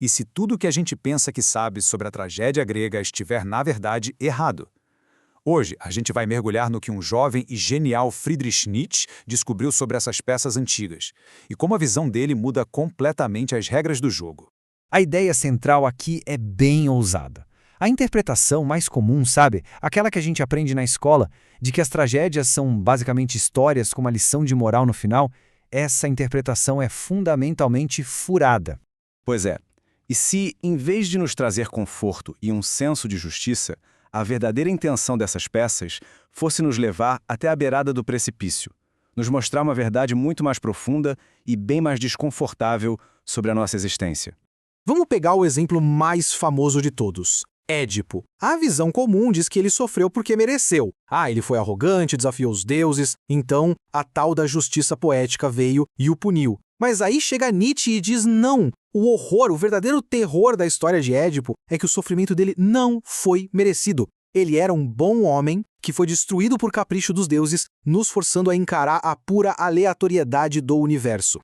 E se tudo o que a gente pensa que sabe sobre a tragédia grega estiver, na verdade, errado? Hoje, a gente vai mergulhar no que um jovem e genial Friedrich Nietzsche descobriu sobre essas peças antigas, e como a visão dele muda completamente as regras do jogo. A ideia central aqui é bem ousada. A interpretação mais comum, sabe, aquela que a gente aprende na escola, de que as tragédias são basicamente histórias com uma lição de moral no final, essa interpretação é fundamentalmente furada. Pois é. E se, em vez de nos trazer conforto e um senso de justiça, a verdadeira intenção dessas peças fosse nos levar até a beirada do precipício, nos mostrar uma verdade muito mais profunda e bem mais desconfortável sobre a nossa existência? Vamos pegar o exemplo mais famoso de todos, Édipo. A visão comum diz que ele sofreu porque mereceu. Ele foi arrogante, desafiou os deuses, então a tal da justiça poética veio e o puniu. Mas aí chega Nietzsche e diz não. O horror, o verdadeiro terror da história de Édipo é que o sofrimento dele não foi merecido. Ele era um bom homem que foi destruído por capricho dos deuses, nos forçando a encarar a pura aleatoriedade do universo.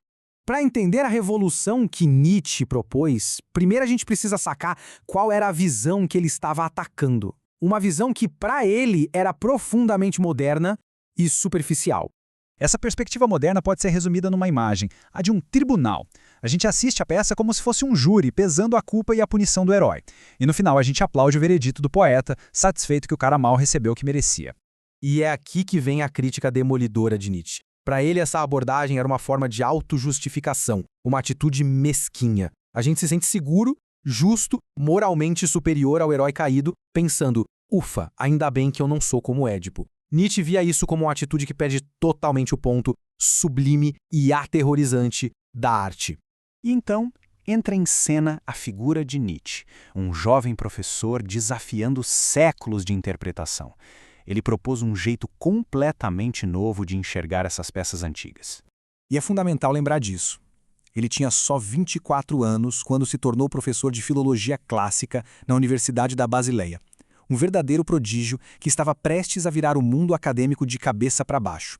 Para entender a revolução que Nietzsche propôs, primeiro a gente precisa sacar qual era a visão que ele estava atacando. Uma visão que, para ele, era profundamente moderna e superficial. Essa perspectiva moderna pode ser resumida numa imagem, a de um tribunal. A gente assiste a peça como se fosse um júri pesando a culpa e a punição do herói. E no final a gente aplaude o veredito do poeta, satisfeito que o cara mal recebeu o que merecia. E é aqui que vem a crítica demolidora de Nietzsche. Para ele, essa abordagem era uma forma de autojustificação, uma atitude mesquinha. A gente se sente seguro, justo, moralmente superior ao herói caído, pensando, ufa, ainda bem que eu não sou como Édipo. Nietzsche via isso como uma atitude que perde totalmente o ponto sublime e aterrorizante da arte. E então entra em cena a figura de Nietzsche, um jovem professor desafiando séculos de interpretação. Ele propôs um jeito completamente novo de enxergar essas peças antigas. E é fundamental lembrar disso. Ele tinha só 24 anos quando se tornou professor de filologia clássica na Universidade da Basileia. Um verdadeiro prodígio que estava prestes a virar o mundo acadêmico de cabeça para baixo.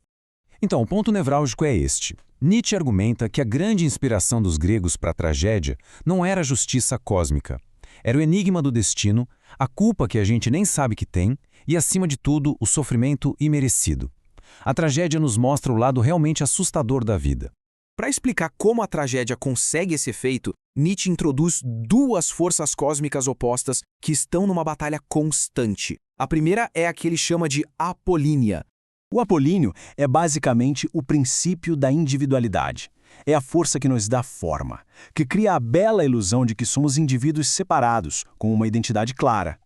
Então, o ponto nevrálgico é este. Nietzsche argumenta que a grande inspiração dos gregos para a tragédia não era a justiça cósmica. Era o enigma do destino, a culpa que a gente nem sabe que tem e, acima de tudo, o sofrimento imerecido. A tragédia nos mostra o lado realmente assustador da vida. Para explicar como a tragédia consegue esse efeito, Nietzsche introduz duas forças cósmicas opostas que estão numa batalha constante. A primeira é a que ele chama de apolínea. O apolíneo é basicamente o princípio da individualidade. É a força que nos dá forma, que cria a bela ilusão de que somos indivíduos separados, com uma identidade clara.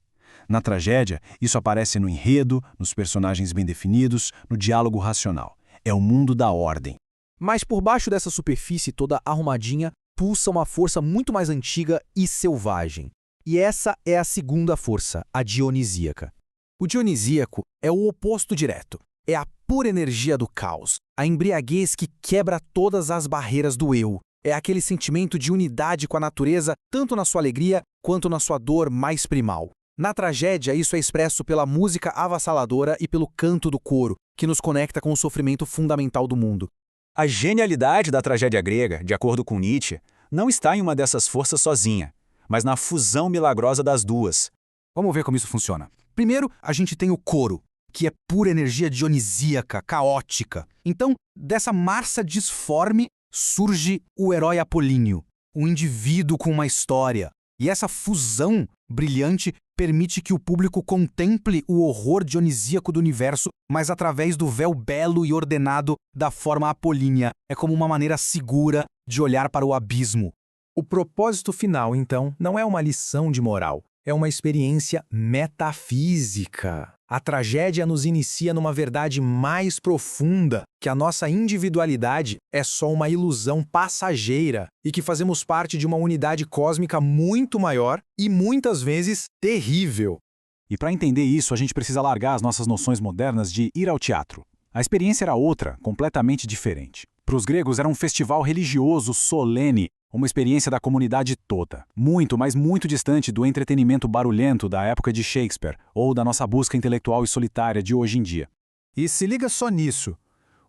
Na tragédia, isso aparece no enredo, nos personagens bem definidos, no diálogo racional. É o mundo da ordem. Mas por baixo dessa superfície toda arrumadinha, pulsa uma força muito mais antiga e selvagem. E essa é a segunda força, a dionisíaca. O dionisíaco é o oposto direto. É a pura energia do caos, a embriaguez que quebra todas as barreiras do eu. É aquele sentimento de unidade com a natureza, tanto na sua alegria quanto na sua dor mais primal. Na tragédia, isso é expresso pela música avassaladora e pelo canto do coro, que nos conecta com o sofrimento fundamental do mundo. A genialidade da tragédia grega, de acordo com Nietzsche, não está em uma dessas forças sozinha, mas na fusão milagrosa das duas. Vamos ver como isso funciona. Primeiro, a gente tem o coro, que é pura energia dionisíaca, caótica. Então, dessa massa disforme surge o herói apolíneo, um indivíduo com uma história. E essa fusão brilhante permite que o público contemple o horror dionisíaco do universo, mas através do véu belo e ordenado da forma apolínea. É como uma maneira segura de olhar para o abismo. O propósito final, então, não é uma lição de moral, é uma experiência metafísica. A tragédia nos inicia numa verdade mais profunda, que a nossa individualidade é só uma ilusão passageira e que fazemos parte de uma unidade cósmica muito maior e muitas vezes terrível. E para entender isso, a gente precisa largar as nossas noções modernas de ir ao teatro. A experiência era outra, completamente diferente. Para os gregos era um festival religioso solene, uma experiência da comunidade toda. Muito, mas muito distante do entretenimento barulhento da época de Shakespeare ou da nossa busca intelectual e solitária de hoje em dia. E se liga só nisso.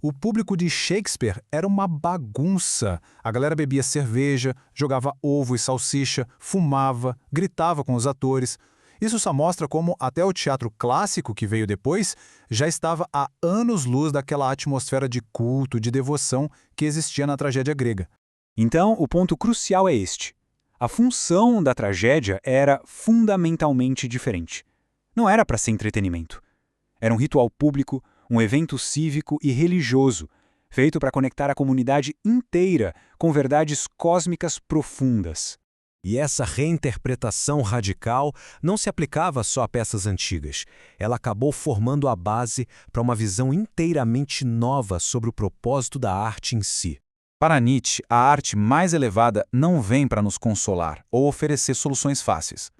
O público de Shakespeare era uma bagunça. A galera bebia cerveja, jogava ovo e salsicha, fumava, gritava com os atores. Isso só mostra como até o teatro clássico que veio depois já estava a anos-luz daquela atmosfera de culto, de devoção que existia na tragédia grega. Então, o ponto crucial é este. A função da tragédia era fundamentalmente diferente. Não era para ser entretenimento. Era um ritual público, um evento cívico e religioso, feito para conectar a comunidade inteira com verdades cósmicas profundas. E essa reinterpretação radical não se aplicava só a peças antigas. Ela acabou formando a base para uma visão inteiramente nova sobre o propósito da arte em si. Para Nietzsche, a arte mais elevada não vem para nos consolar ou oferecer soluções fáceis.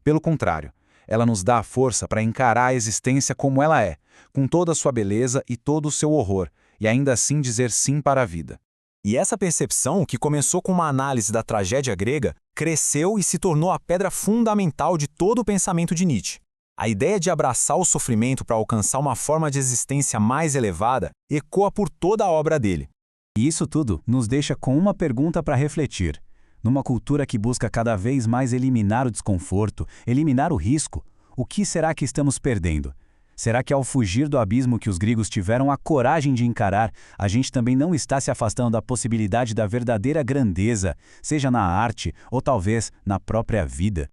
Pelo contrário, ela nos dá a força para encarar a existência como ela é, com toda a sua beleza e todo o seu horror, e ainda assim dizer sim para a vida. E essa percepção, que começou com uma análise da tragédia grega, cresceu e se tornou a pedra fundamental de todo o pensamento de Nietzsche. A ideia de abraçar o sofrimento para alcançar uma forma de existência mais elevada ecoa por toda a obra dele. E isso tudo nos deixa com uma pergunta para refletir. Numa cultura que busca cada vez mais eliminar o desconforto, eliminar o risco, o que será que estamos perdendo? Será que ao fugir do abismo que os gregos tiveram a coragem de encarar, a gente também não está se afastando da possibilidade da verdadeira grandeza, seja na arte ou talvez na própria vida?